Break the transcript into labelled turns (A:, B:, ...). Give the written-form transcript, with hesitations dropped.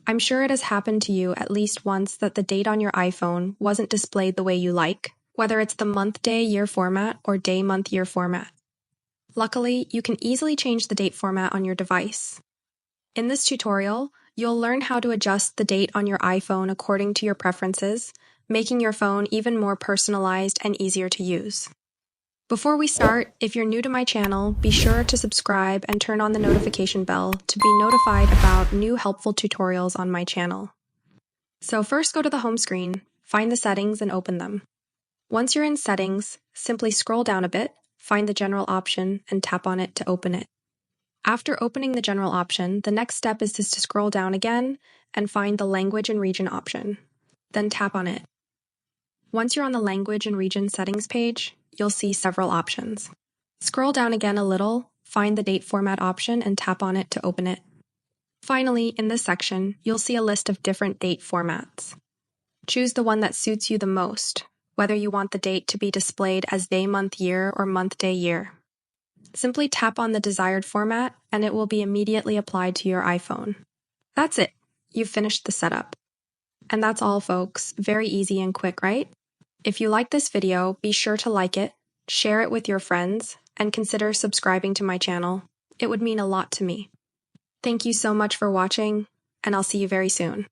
A: I'm sure it has happened to you at least once that the date on your iPhone wasn't displayed the way you like, whether it's the month, day, year format or day, month, year format. Luckily, you can easily change the date format on your device. In this tutorial, you'll learn how to adjust the date on your iPhone according to your preferences, making your phone even more personalized and easier to use. Before we start, if you're new to my channel, be sure to subscribe and turn on the notification bell to be notified about new helpful tutorials on my channel. So first go to the home screen, find the settings and open them. Once you're in settings, simply scroll down a bit, find the general option and tap on it to open it. After opening the general option, the next step is just to scroll down again and find the language and region option. Then tap on it. Once you're on the language and region settings page, you'll see several options. Scroll down again a little, find the date format option and tap on it to open it. Finally, in this section, you'll see a list of different date formats. Choose the one that suits you the most, whether you want the date to be displayed as day, month, year, or month, day, year. Simply tap on the desired format and it will be immediately applied to your iPhone. That's it. You've finished the setup. And that's all, folks. Very easy and quick, right? If you like this video, be sure to like it, share it with your friends, and consider subscribing to my channel. It would mean a lot to me. Thank you so much for watching, and I'll see you very soon.